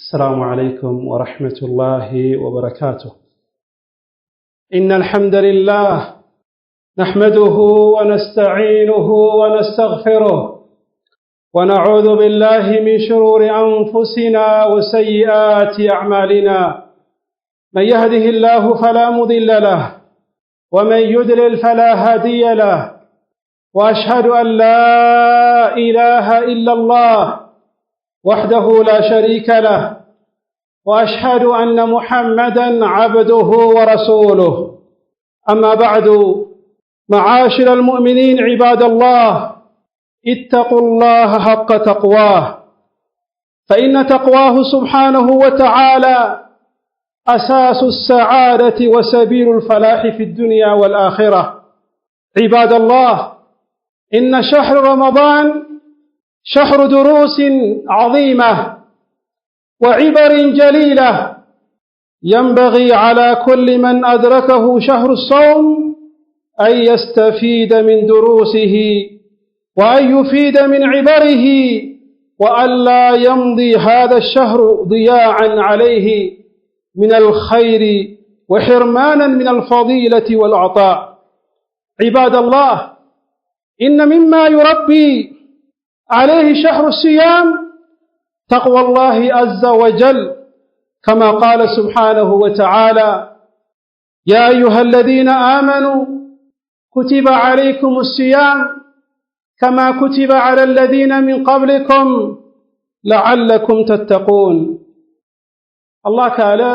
السلام عليكم ورحمة الله وبركاته. إن الحمد لله نحمده ونستعينه ونستغفره ونعوذ بالله من شرور أنفسنا وسيئات أعمالنا. من يهده الله فلا مضل له ومن يضلل فلا هادي له، وأشهد أن لا إله إلا الله وحده لا شريك له، وأشهد أن محمدًا عبده ورسوله. أما بعد، معاشر المؤمنين عباد الله، اتقوا الله حق تقواه، فإن تقواه سبحانه وتعالى أساس السعادة وسبيل الفلاح في الدنيا والآخرة. عباد الله، إن شهر رمضان شهر دروس عظيمة وعبر جليلة، ينبغي على كل من أدركه شهر الصوم أن يستفيد من دروسه وأن يفيد من عبره، وأن لا يمضي هذا الشهر ضياعا عليه من الخير وحرمانا من الفضيلة والعطاء. عباد الله، إن مما يربي عليه شهر الصيام تقوى الله عز وجل، كما قال سبحانه وتعالى: يا أيها الذين آمنوا كتب عليكم الصيام كما كتب على الذين من قبلكم لعلكم تتقون. الله تعالى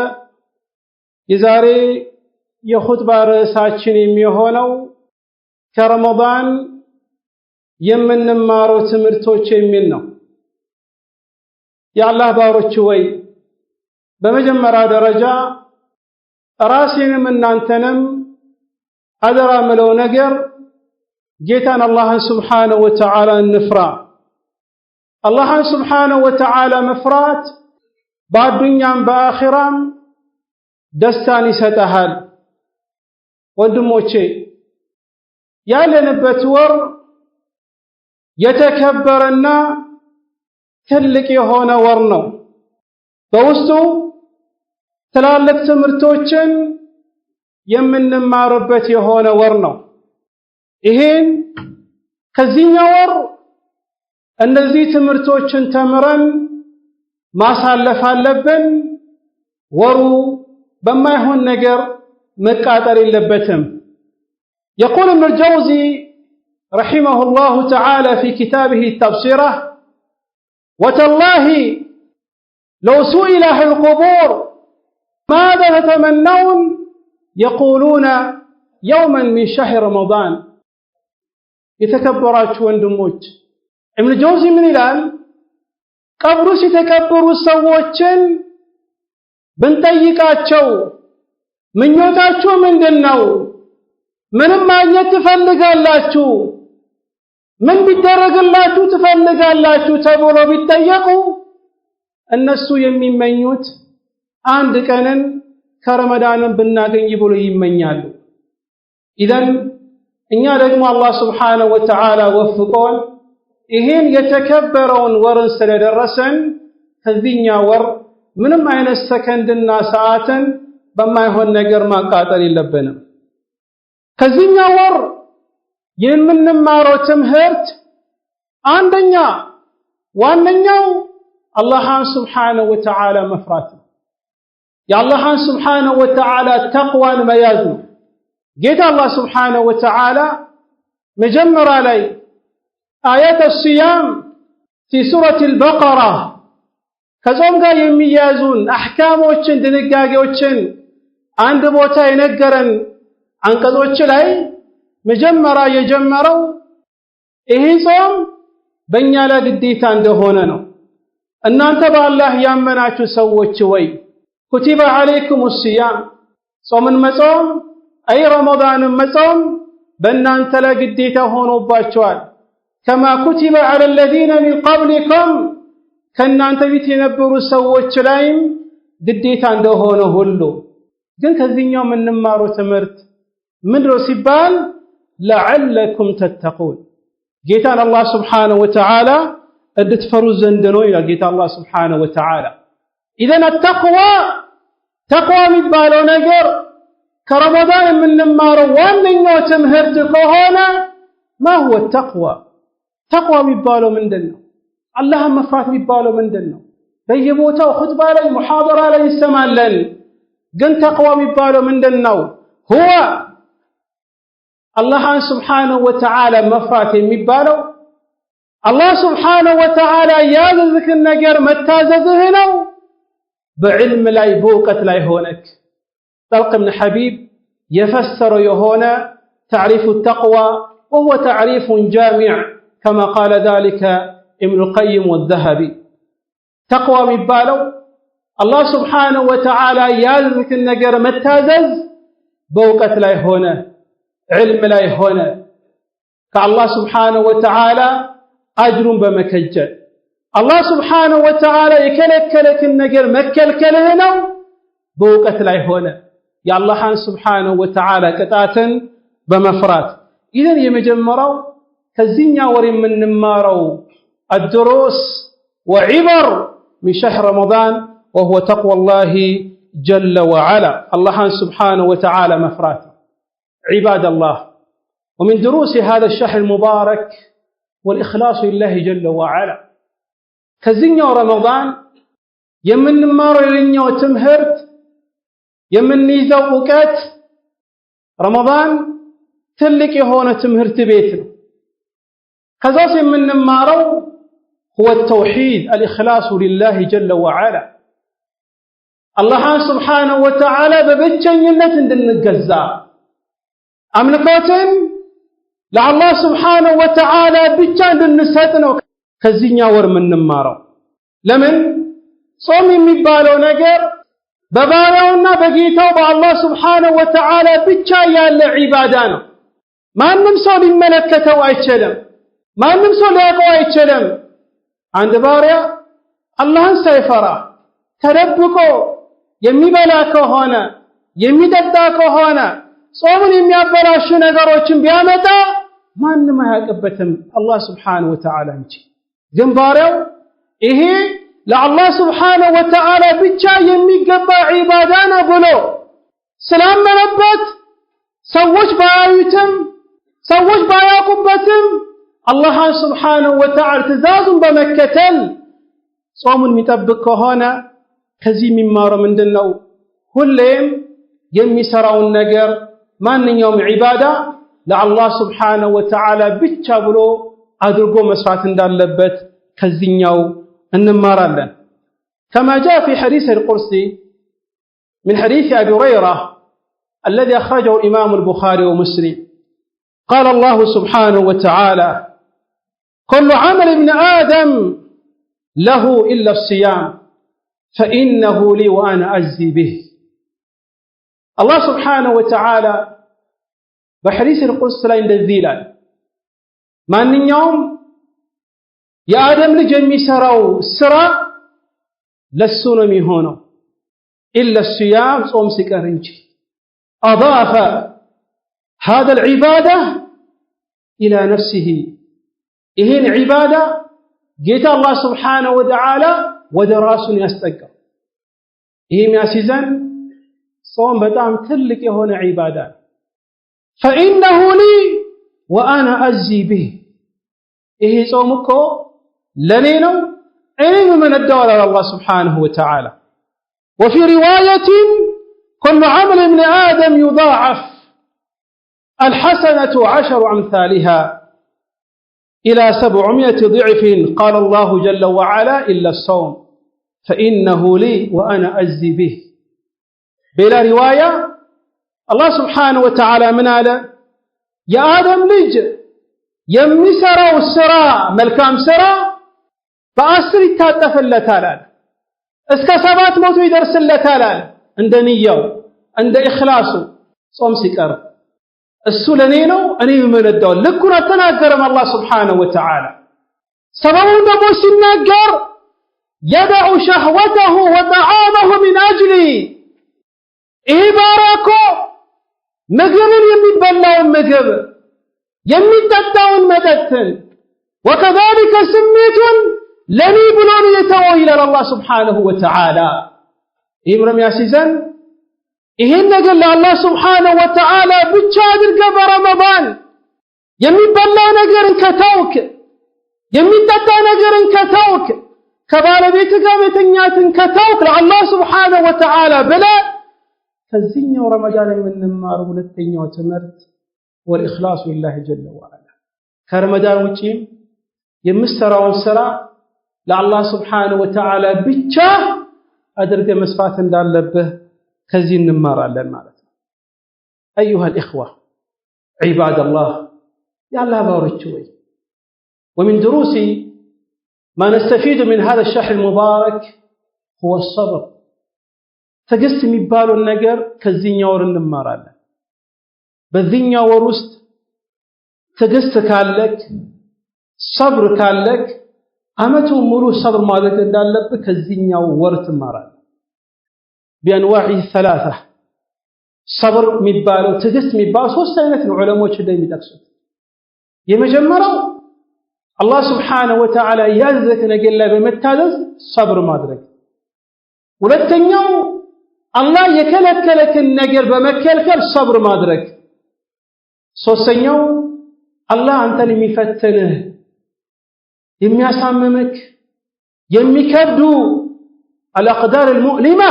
يزاري يخطب رأساتشن يميهونو كرمضان የምንማረው ትምህርቶች የሚል ነው። የአላህ ባሮች ወይ በመጀመሪያ ደረጃ ራሴንም እናንተንም አደራ ምለው ነገር ጌታን አላህን ሱብሓነሁ ወተዓላ እንፍራ። አላህን ሱብሓነሁ ወተዓላ መፍራት በአዱኛም በአኺራም ደስታን ይሰጣል። ወንድሞቼ፣ ያለንበት ወር የተከበረና ትልቅ የሆነ ወር ነው። በውስጡ ትላልቅ ትምህርቶችን የምንማርበት የሆነ ወር ነው። ይሄን ከዚህኛው ወር እነዚህ ትምህርቶችን ተምረን ማሳለፍ አለብን። ወሩ በማይሆን ነገር መቃጠል የለበትም። يقول ابن الجوزي رحمه الله تعالى في كتابه التبصرة: وتالله لو سئل أهل القبور ماذا تتمنون يقولون يوما من شهر رمضان. يتكبرات وندموت. ابن الجوزي من الآن قبرس يتكبروا السووتشن بنتيقاتشو من يوتاتشو من دنو ምንም ማግኘት ትፈልጋላችሁ፣ ምን ቢደረግላችሁ ትፈልጋላችሁ ተብሎ ቢጠየቁ እነሱ የሚመኙት አንድ ቀንን ከረመዳንን ብናገኝ ብሎ ይመኛሉ። ኢዘን እኛ ደግሞ አላህ ሱብሓነሁ ወተዓላ ወፍቆን ይሄን የተከበረውን ወርን ስለደረሰን ከዚህኛ ወር ምንም አይነት ሰከንድና ሰዓትን በማይሆን ነገር ማቃጠል የለብንም። ከዚህኛ ወር የምንማረው ትምህርት አንደኛ ዋነኛው አላህን ሱብሓነሁ ወተዓላ መፍራት ነው። የአላህን ሱብሓነሁ ወተዓላ ተቅዋን መያዝ ነው። ጌታ አላህ ሱብሓነሁ ወተዓላ መጀመሪያ ላይ አያተ ሲያም في سورة البقرة ከጾም ጋር የሚያዙን አህካሞችን ድንጋጌዎችን አንድ ቦታ የነገረን አንቀጾች ላይ መጀመሪያ የጀመረው ይሄ ጾም በእኛ ላይ ግዴታ እንደሆነ ነው። እናንተ በአላህ ያመናችሁ ሰዎች ወይ ኩቲበ ዐለይኩም ሲያም፣ ጾምን መጾም አይ ረመዳንን መጾም በእናንተ ላይ ግዴታ ሆኖባችኋል። ከማ ኩቲበ ዐለ الذين من قبلكم፣ ከእናንተ ፊት የነበሩ ሰዎች ላይም ግዴታ እንደሆነ ሁሉ። ግን ከዚህኛው የምንማረው ትምህርት ምንድነው ሲባል ለዐለኩም ተተቁን፣ ጌታን አላህ ሱብሓነሁ ወተዓላ እንድትፈሩ ዘንድ ነው ይላል ጌታ አላህ ሱብሓነሁ ወተዓላ። إذن ተቅዋ የሚባለው ነገር ከረመዳን የምንማረው ዋነኛው ትምህርት ከሆነ ما هو التقوى ተቅዋ የሚባለው ምንድነው አላህን መፍራት የሚባለው ምንድነው በየቦታው ኹጥባ ላይ ሙሐደራ ላይ ይሰማለን ግን ተቅዋ የሚባለው ምንድነው هو አላህን Subhanahu Wa Ta'ala መፍራት የሚባለው አላህ Subhanahu Wa Ta'ala ያዘዝክን ነገር መታዘዝህ ነው بعلم لا بوقت لا يهونك طلق بن حبيب يفسر يهونا تعريف التقوى وهو تعريف جامع كما قال ذلك ابن القيم والذهبي تقوى مبالو الله سبحانه وتعالى يالك النجر متازز بوقت لا يهونا علم لا يهونا كالله سبحانه وتعالى أجر بمكجل الله سبحانه وتعالى يكلكلك النجر مكلكله ነው በእውቀት ላይ ሆነ የአላህን سبحانه وتعالى ቅጣትን በመፍራት ኢዘን የመጀመሪያው ከዚህኛው ወር የምንማረው الدروس وعبر من شهر رمضان وهو تقوى الله جل وعلا الله سبحانه وتعالى مفرات عباد الله ومن دروس هذا الشهر المبارك والإخلاص لله جل وعلا ከዚህኛው ረመዳን የምንማረው የኛው ትምህርት የምንይዘው ዕውቀት ረመዳን ትልቅ የሆነ ትምህርት ቤት ነው ከዛስ የምንማረው هو التوحيد الإخلاص لله جل وعلا الله سبحانه وتعالى በብቸኝነት እንድንገዛ አምልኮትን ለአላህ سبحانه وتعالى ብቻ እንድንሰጥ ነው ከዚህኛው ወር የምንማረው ለምን ጾም የሚባለው ነገር በባሪያውና በጌታው በአላህ Subhanahu Wa Ta'ala ብቻ ያለ ዒባዳ ነው ማንም ሰው ሊመለከተው አይችልም ማንም ሰው ሊያውቀው አይችልም አንድ ባሪያ አላህን ሳይፈራ ተደብቆ የሚበላ ከሆነ የሚጠጣ ከሆነ ጾሙን የሚያበላሹ ነገሮችን ቢያመጣ ማንም አያውቅበትም አላህ Subhanahu Wa Ta'ala እንጂ ግን ባሪያው ይሄ ለአላህ Subhanahu Wa Ta'ala ብቻ የሚገባ ዒባዳ ነው ብሎ ስላመነበት ሰዎች ባያዩትም ሰዎች ባያውቁበትም አላህ Subhanahu Wa Ta'ala ትእዛዙን በመከተል ጾሙን የሚጠብቅ ከሆነ ከዚህ የሚማረው ምንድነው ሁሌም የሚሰራውን ነገር ማንኛውም ዒባዳ ለአላህ Subhanahu Wa Ta'ala ብቻ ብሎ أدرجو مسرات دالبت كزينيو النمارالن كما جاء في حديث القرسي من حديث أبي هريرة الذي أخرجه الإمام البخاري ومسلم قال الله سبحانه وتعالى كل عمل ابن آدم له إلا الصيام فإنه لي وأنا أجزي به الله سبحانه وتعالى بحديث القرسي لا يندذيلا ማንኛውም የአደም ልጅ የሚሰራው ስራ ለሱ ነው የሚሆነው إلا الصيام ጾም ሲቀር እንጂ أضاف هذا العبادة إلى نفسه ይሄን ዒባዳ ጌታ አላህ Subhanahu Wa Ta'ala ወደ ራሱን ያስጠጋው ይሄ የሚያስይዘን ጾም በጣም ትልቅ የሆነ ዒባዳ فإنه لي وأنا أجزي به إيه صومكو لنينو علم من الدولة على الله سبحانه وتعالى وفي رواية كل عمل ابن آدم يضاعف الحسنة 10 أمثالها إلى 700 ضعف قال الله جل وعلا إلا الصوم فإنه لي وأنا أجزي به بلا رواية الله سبحانه وتعالى من آله የአደም ልጅ የሚሰራው ስራ መልካም ስራ በ10 ይታጠፍለታል እስከ 700 ይደርስለታል እንደ ንያው እንደ ኢኽላሱ ጾም ሲቀር እሱ ለኔ ነው እኔ የምነዳው ልኩን አተናገረም አላህ Subhanahu Wa Ta'ala ሰበቡን ደግሞ ሲናገር يدع شهوته وطعامه من أجلي ኢባራኮ ምግብን የሚበላውን ምግብ የሚጠጣውን መጠጥን وكذلك سميت لني بلون يتوى إلى الله سبحانه وتعالى ይምረም ያሲዘን ይሄን ነገር ለአላህ Subhanahu Wa Ta'ala ብቻ አድርገህ በረመዳን የሚበላ ነገርን ከተውክ የሚጠጣ ነገርን ከተውክ ከባለቤት ጋር መተኛትን ከተውክ ለአላህ Subhanahu Wa Ta'ala ብለህ ከዚህኛው ረመዳን የምንማረው ሁለተኛው ትምህርት والإخلاص لله جل وعلا ከረመዳን ውጪ የምትሰራውን ስራ ለአላህ Subhanahu Wa Ta'ala ብቻ አድርገህ መስፋት እንዳለብህ ከዚህ እንማራለን ማለት ነው أيها الإخوة عباد الله يا الله بارك وي ومن دروس ما نستفيد من هذا الشهر المبارك هو الصبر تجس የሚባለው ነገር ከዚህኛው ወር እንማራለን በዚህኛው ወር ውስጥ ትዕግስት ካለክ ሰብር ካለክ አመቱን ሙሉ ሰብር ማድረግ እንዳለብህ ከዚህኛው ወር ትማራለህ بانواعه ثلاثه صبر የሚባለው ትዕግስት የሚባለው ሶስት አይነት ነው ዑለሞች እንደሚጠቅሱት የመጀመሪያው አላህ Subhanahu Wa Ta'ala ያዘዘክ ነገር ላይ በመታዘዝ ሰብር ማድረግ ሁለተኛው አላህ የከለከለክን ነገር በመከልከል ሰብር ማድረግ ሶስተኛው አላህ አንተን የሚፈትንህ የሚያሳምምክ የሚከብዱ الأقدار المؤلمة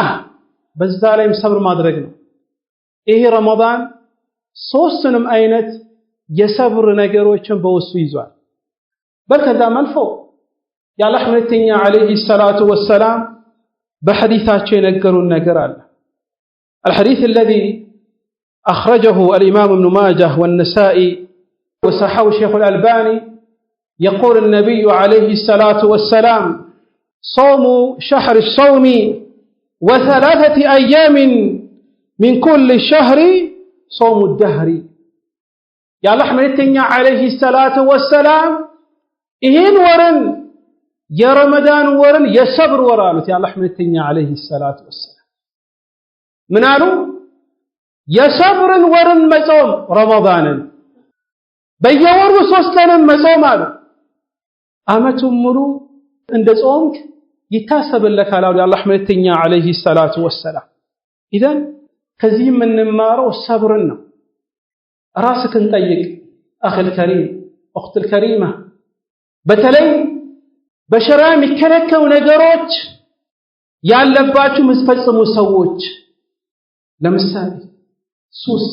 በዛ ላይም ሰብር ማድረግ ነው ይሄ ረመዳን ሶስቱንም አይነት የሰብር ነገሮችን በውስጡ ይዟል በከዛም አልፎ የአላህ መልእክተኛ አለይሂ ሰላቱ ወሰላም በሐዲሳቸው የነገሩን ነገር አለ الحديث الذي أخرجه الإمام ابن ماجه والنسائي وصححه الشيخ الألباني يقول النبي عليه الصلاة والسلام صوموا شهر الصوم وثلاثة أيام من كل شهر صوم الدهر يا الله ملتنيا عليه الصلاة والسلام إهين ورن يا رمضان ورن يا صبر ورالت يا الله ملتنيا عليه الصلاة والسلام من قالوا يا صبر ورن مصوم رمضان بيورو سوستن مصوم قالوا أمتم مرو عند صومك يتاسب لك على الله ملتنيا عليه الصلاة والسلام إذن ከዚህ የምንማረው ሰብርን ነው ራስህን ጠይቅ اخي الكريم اخت الكريمه በተለይ በሸሪዓ የሚከለከሉ ነገሮች ያለባችሁ መስፈጽሙ ሰዎች ለምሳሌ ሱስ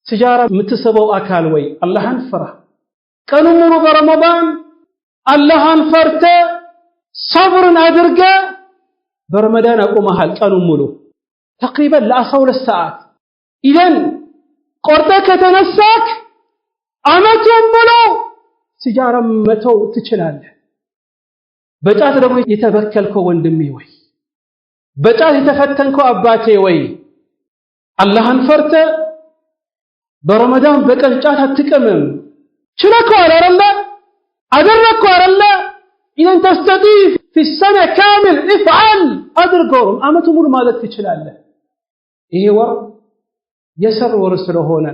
ሲጃራ የምትሰበው አካል ወይ አላህን ፍራ ቀኑን ሙሉ በረመዳን አላህን ፈርተ ሰብርን አድርገ በረመዳን አቆመሃል ቀኑን ሙሉ تقريبا ل12 ساعات اذا قرطك تنساك አመቱን ሙሉ ሲጃራ መተው ትችላለህ በጫት ደግሞ የተበከልከው ወንድሜ ወይ በጫት የተፈተንከው አባቴ ወይ አላህን ፈርተ በረመዳን በቀን ጫት አትቀምም ችለከው አይደለ አደረከው አይደለ اذا تستطيع في السنه كامل افعل ادركوا አመቱን ሙሉ ማለት ትችላለህ ይሄ ወር የሰር ወር ስለሆነ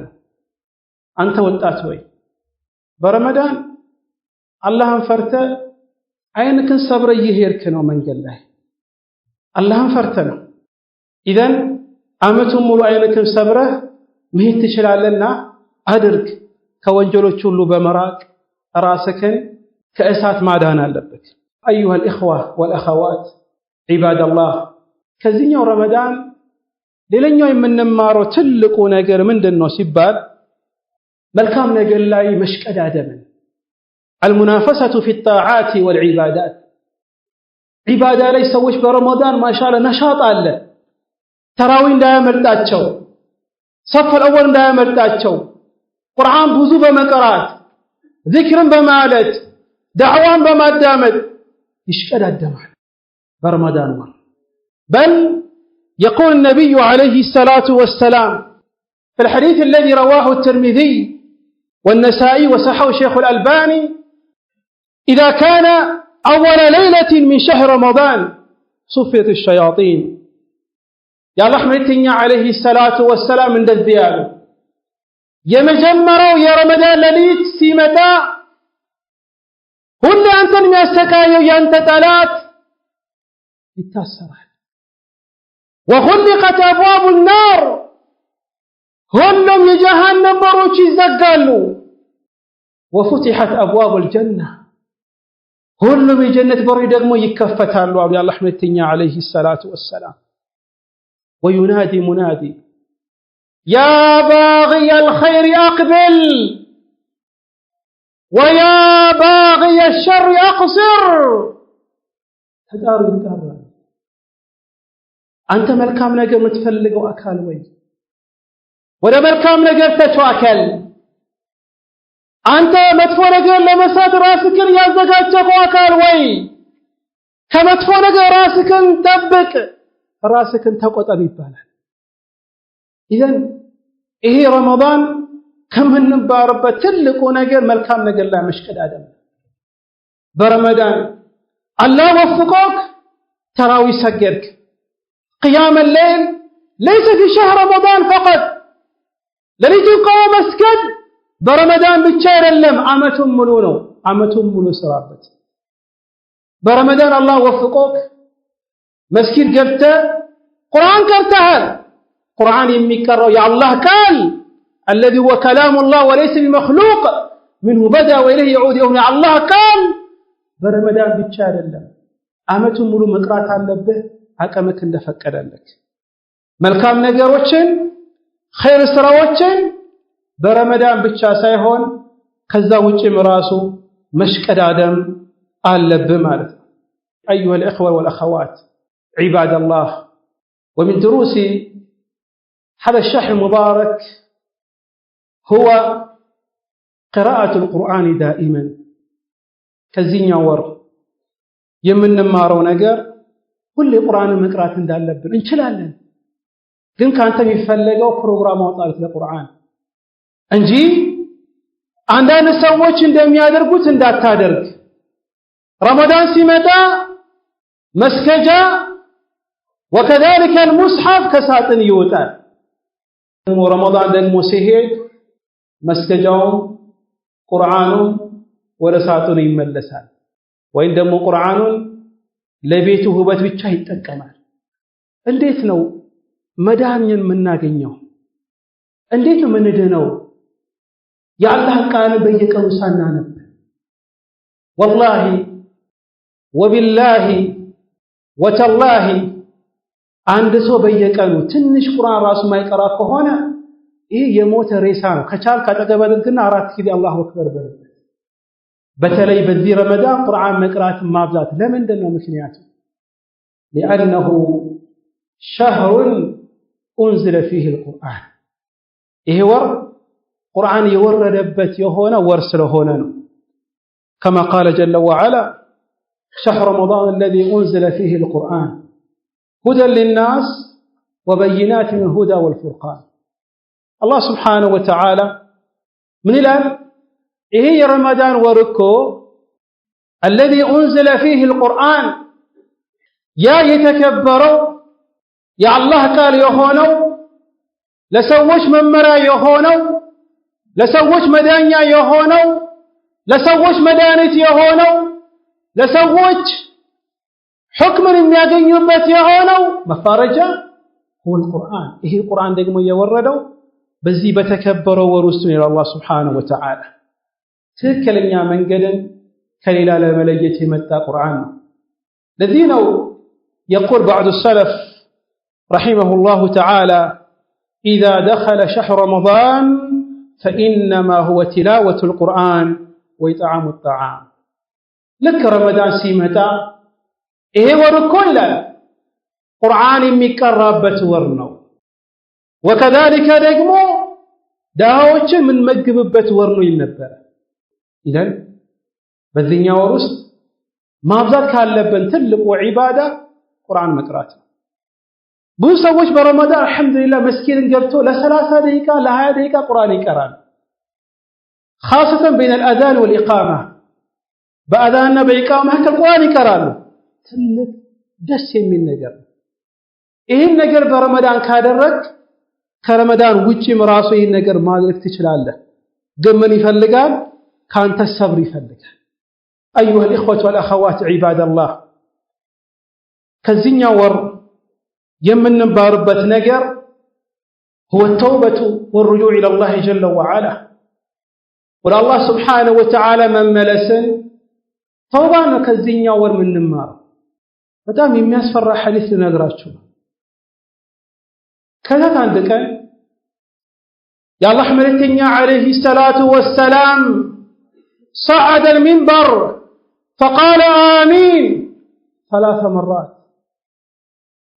አንተ ወጣት ወይ በረመዳን አላህን ፈርተ አይንክን ሰብረ ይሄርክ ነው መንገድ ላይ አላህን ፈርተ ነው اذا አመቱን ሙሉ አይንክን ሰብረ መሄድ ትችላለና አድርግ ከወንጀሎች ሁሉ በመራቅ ራስህን ከእሳት ማዳን አለበት ايها الاخوه والاخوات عباد الله ከዚህኛው ረመዳን ሌላኛው የምንማረው ትልቁ ነገር ምንድነው ሲባል መልካም ነገር ላይ መሽቀዳደም المنافسه في الطاعات والعبادات عباده ላይ ሰዎች በረመዳን ማሻአላ ነሻጥ አለ ተራዊ እንዳያመልጣቸው صف الاول እንዳያመልጣቸው ቁርአን ብዙ በመቀራት ذكርን በማለት دعوان بمادامد يشكددمال برمضان مر بل يقول النبي عليه الصلاة والسلام في الحديث الذي رواه الترمذي والنسائي وصححه الشيخ الألباني إذا كان أول ليلة من شهر رمضان صفيت الشياطين يا الله حمدتني عليه الصلاة والسلام من الديال يمجمروا يا رمضان لليت سيمتا ሁሉ አንተን የሚያሰቃየው ያንተ ጠላት ይታሰራል وغلقت أبواب النار ሁሉም የጀሃነም በሮች ይዘጋሉ وفتحت أبواب الجنة ሁሉም የጀነት በሮች ደግሞ ይከፈታሉ አሉ የአላህ መልእክተኛ عليه الصلاة والسلام وينادي منادي يا باغي الخير أقبل ويا باغي الشر أقصر ተጣሩ ይጣራል አንተ መልካም ነገር የምትፈልገው አካል ወይ ወደ መልካም ነገር ተተዋከል አንተ መጥፎ ነገር ለመስራት ራስህን ያዘጋጀኸው አካል ወይ ከመጥፎ ነገር ራስህን ጠብቅ ራስህን ተቆጠብ ይባላል ኢዘን ይሄ ረመዳን ከምንባርበት ትልቁ ነገር መልካም ነገር ላይ መሽቀዳደም በረመዳን الله وفقك تراوي سجدك قيام الليل ليس في شهر رمضان فقط لليت قوم مسجد برمضان بتشير اللم عامتهم ملونه عامتهم ملو سرابت برمضان الله وفقك مسجد قبت قرآن قرتها قرآن يمكره يا الله قال الذي هو كلام الله وليس بمخلوق منه بدأ وإليه يعود يوم يا الله قال برمضان ብቻ አይደለም አመቱን ሙሉ መቅራት አለብህ አቀመክ እንደፈቀደልክ መልካም ነገሮችን ኸይር ስራዎችን በረመዳን ብቻ ሳይሆን ከዛ ውጪም ራሱ መሽቀዳደም አለብህ ማለት ነው ايها الاخوه والاخوات عباد الله ومن دروس هذا الشهر المبارك هو قراءة القرآن دائما ከዚህኛው ወር የምንማረው ነገር ሁሌ ቁርአንን መቅራት እንዳለብን እንችላለን ግን ካንተ የሚፈልገው ፕሮግራም አውጣለት ለቁርአን እንጂ አንዳንድ ሰዎች እንደሚያደርጉት እንዳታደርግ ረመዳን ሲመጣ መስገጃ وكذلك المصحف ከሳጥን ይወጣል ረመዳን ደግሞ ሲሄድ መስገጃው ቁርአኑ ወደ ሳጥኑ ይመለሳል ወይም ደግሞ ቁርአኑን ለቤቱ ውበት ብቻ ይጠቀማል እንዴት ነው መዳንን የምናገኘው እንዴት ነው ምንድነው የአላህ ቃል በየቀኑ ሳናነብ والله وبالله وتالله አንድ ሰው በየቀኑ ትንሽ ቁርአን ራሱ ማይቀራ ከሆነ ይሄ የሞተ ሬሳ ነው ከቻል ካጠገበልግና አራት ጊዜ አላሁ አክበር በል በተለይ በዚህ ረመዳን ቁርአን መቅራት ማብዛት ለምንድነው ምክንያቱ لانه شهر انزل فيه القرآن ይሄ ወር ቁርአን የወረደበት የሆነ ወር ስለሆነ ነው كما قال جل وعلا شهر رمضان الذي انزل فيه القرآن هدى للناس وبينات من الهدى والفرقان الله سبحانه وتعالى من الان ይሄ የረመዳን ወር እኮ الذي انزل فيه القرآن ያ የተከበረው የአላህ ቃል የሆነው ለሰዎች መመሪያ የሆነው ለሰዎች መዳኛ የሆነው ለሰዎች መድኃኒት የሆነው ለሰዎች ሁክምን የሚያገኙበት የሆነው መፋረጃ هو القرآن ይሄ ቁርአን ደግሞ የወረደው በዚህ በተከበረው ወር ውስጥ ነው አላህ Subhanahu Wa Ta'ala ትክክለኛ መንገድን ከሌላ ለመለየት የመጣ ቁርአን ነው ለዚህ ነው يقول بعض السلف رحمه الله تعالى إذا دخل شهر رمضان فإنما هو تلاوة القرآن وإطعام الطعام لك رمضان سيمتا إيه وركل قرآن مكربة ورنو وكذلك دقمو داوش من مقببة ورنو ينبه إذن በዚህኛ ወር ውስጥ ማብዛት ካለብን ትልቁ ዒባዳ ቁርአን መቅራት ብዙ ሰዎች በረመዳን አልহামዱሊላህ መስጊድን ገብቶ ለ30 ደቂቃ ለ20 ደቂቃ ቁርአን ይቀራል خاصة بين الأذان والإقامة በአዛንና በኢቃማ መካከል ቁርአን ይቀራሉ ትልቅ ደስ የሚል ነገር ይሄን ነገር በረመዳን ካደረክ ከረመዳን ውጪም ራሱ ይሄን ነገር ማድረግ ትችላለህ ግን ምን ይፈልጋል ካንተ ሰብር ይፈልጋል أيها الإخوة والأخوات عباد الله كزينيا ور የምንባርበት ነገር هو التوبة والرجوع إلى الله جل وعلا ولا الله سبحانه وتعالى من ملسن توبانا كزينيا ور من نمار በጣም የሚያስፈራ ሐዲስ ልነግራችሁ ከዛ አንድ ቀን የአላህ መልእክተኛ عليه الصلاة والسلام صعد المنبر فقال آمين 3 مرات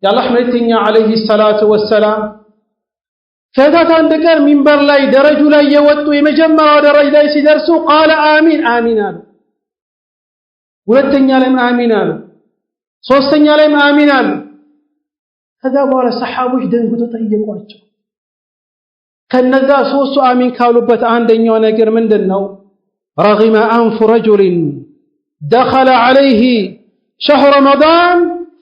የአላህ መልእክተኛ عليه الصلاة والسلام ከዛ አንድ ቀን ሚንበር ላይ ደረጁ ላይ የወጡ የመጀመሪያው ደረጃ ላይ ሲደርሱ قال آمين آمين አሉ ሁለተኛ ላይ آمين አሉ ሶስተኛ ላይ آمين አሉ ከዛ በኋላ ሰሃቦች ደንግጦ ጠየቋቸው ከነዛ ሶስቱ آمين ካሉበት አንደኛው ነገር ምንድነው رغم أنف رجل دخل عليه شهر رمضان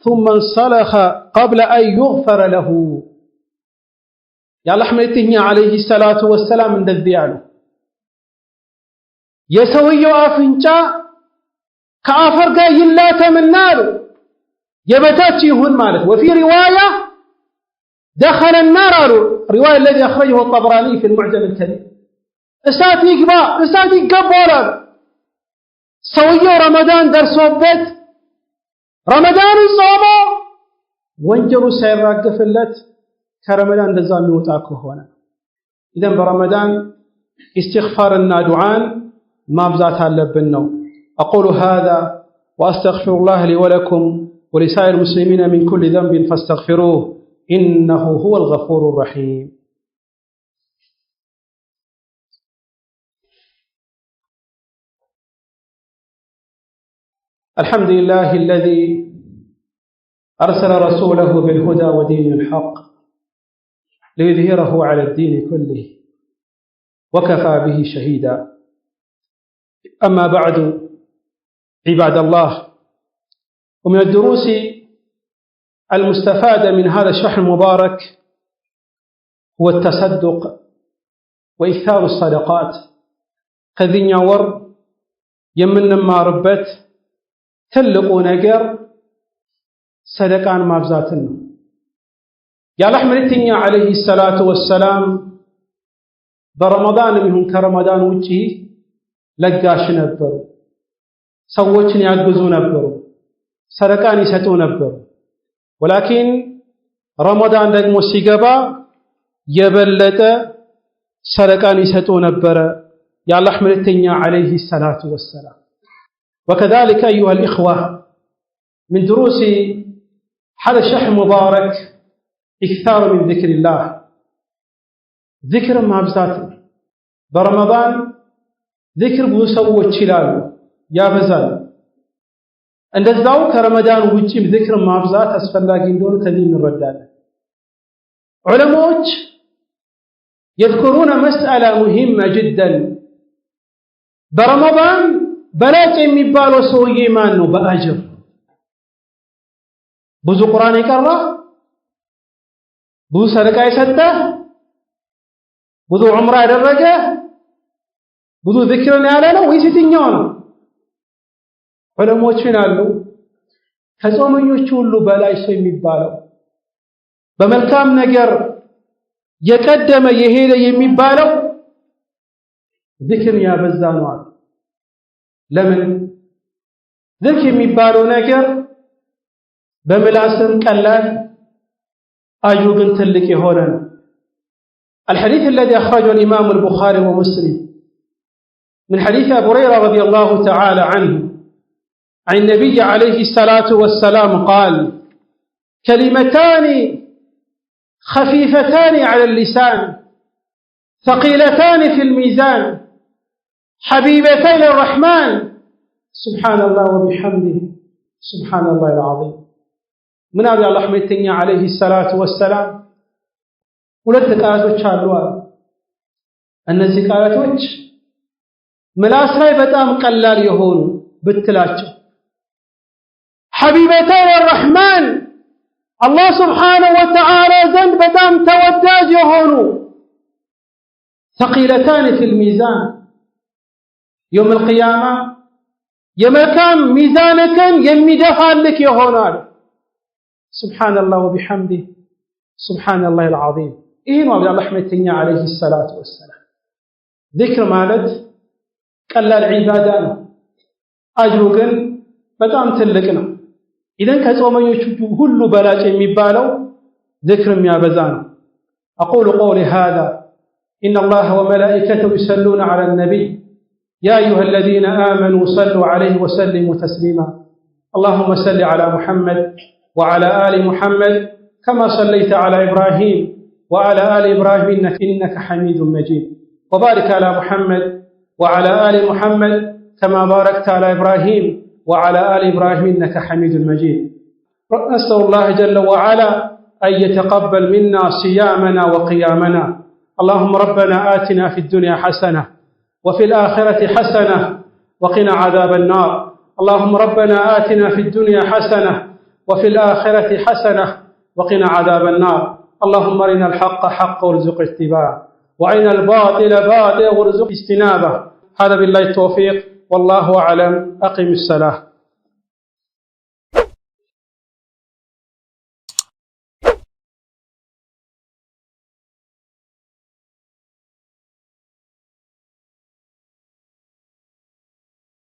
ثم انسلخ قبل أن يغفر له يا الله መልእክተኛ عليه الصلاة والسلام እንደዚህ ያሉ የሰውየው አፍንጫ ከአፈር ጋር ይላተምና አሉ የበታች ይሁን ማለት وفي رواية دخل النار قالوا رواية الذي أخرجه الطبراني في المعجم الكبير እሳት ይግባ እሳት ይገባዋል ሰውየው ረመዳን ደርሶበት ረመዳን ጾሞ ወንጀሉ ሳይራገፍለት ከረመዳን እንደዛ የሚወጣ ከሆነ ኢደን በረመዳን استغفارና ዱዓን ማብዛት አለብን ነው أقول هذا وأستغفر الله لي ولكم ولسائر المسلمين من كل ذنب فاستغفروه إنه هو الغفور الرحيم الحمد لله الذي أرسل رسوله بالهدى ودين الحق ليظهره على الدين كله وكفى به شهيدا أما بعد عباد الله ومن الدروس المستفادة من هذا الشهر المبارك هو التصدق وإكثار الصدقات كذين يور يمن ما ربت تلقوا نجر صدقان مابزاتنا يا الله መልእክተኛ عليه الصلاة والسلام برمضان منهم كرمضان وجه ለጋሽ ነበሩ ሰዎችን ያግዙ ነበሩ ሰደቃን ይሰጡ ነበሩ ولكن ረመዳን ደግሞ ሲገባ የበለጠ ሰደቃን ይሰጡ ነበር የአላህ መልእክተኛ عليه الصلاة والسلام وكذلك أيها الإخوة من دروس هذا الشهر المبارك إكثار من ذكر الله ذكر ማብዛት برمضان ذكر ብዙ ሰዎች ይላሉ ያበዛል እንደዛው ከረመዳን ውጪም ذكر ማብዛት አስፈላጊ እንደሆነ ከዚህ እንረዳለን ዑለማዎች يذكرون مسألة مهمة جدا برمضان በላጭ የሚባለው ሰውዬ ማን ነው በአጅር ብዙ ቁርአን የቀራ ብዙ ሰደቃ የሰጠ ብዙ ዑምራ ያደረገ ብዙ ذكر ያለ ነው ወይስ የትኛው ነው ዑለሞች ይላሉ ከጾመኞች ሁሉ በላይ ሰው የሚባለው በመልካም ነገር የቀደመ የሄደ የሚባለው ذكر ያበዛ ነው አሉ ለምን ذكر የሚባለው ነገር በምላስም ቀላል አጅሩ ግን ትልቅ የሆነ ነው الحديث الذي أخرجه الإمام البخاري ومسلم من حديث أبي هريرة رضي الله تعالى عنه عن النبي عليه الصلاة والسلام قال كلمتان خفيفتان على اللسان ثقيلتان في الميزان حبيبتين الرحمن سبحان الله وبحمده سبحان الله العظيم من أبي الله መልእክተኛ عليه الصلاة والسلام ሁለት ቃላቶች አሉ እነዚህ ቃላቶች ምላስ ላይ በጣም ቀላል የሆኑ ብትላቸው حبيبتين الرحمن الله سبحانه وتعالى ዘንድ በጣም ተወዳጅ የሆኑ ثقيلتان في الميزان يوم القيامة የመልካም ሚዛንከን የሚደፋልክ ይሆናል ሱብሓነላህ ወቢሐምዲህ ሱብሓነላሂል ዐዚም። ይህ ነው አላህ መልእክተኛ ዓለይሂ ሰላቱ ወሰላም። ዚክር ማለት ቀላል ዒባዳ ነው፣ አጅሩ ግን በጣም ትልቅ ነው። ኢዘን ከጾመኞቹ ሁሉ በላጭ የሚባለው ዚክር የሚያበዛ ነው። أقول قولي هذا إن الله وملائكته يصلون على النبي يا أيها الذين آمنوا صلوا عليه وسلموا تسليما اللهم صل على محمد وعلى آل محمد كما صليت على إبراهيم وعلى آل إبراهيم إنك حميد مجيد وبارك على محمد وعلى آل محمد كما باركت على إبراهيم وعلى آل إبراهيم إنك حميد مجيد. نسأل الله جل وعلا أن يتقبل منا صيامنا وقيامنا. اللهم ربنا آتنا في الدنيا حسنة وفي الآخرة حسنة وقنا عذاب النار. اللهم ربنا آتنا في الدنيا حسنة وفي الآخرة حسنة وقنا عذاب النار. اللهم أرنا الحق حقا وارزق اتباعه وأرنا الباطل باطلا وارزق اجتنابه. هذا بالله التوفيق والله أعلم. أقم الصلاة.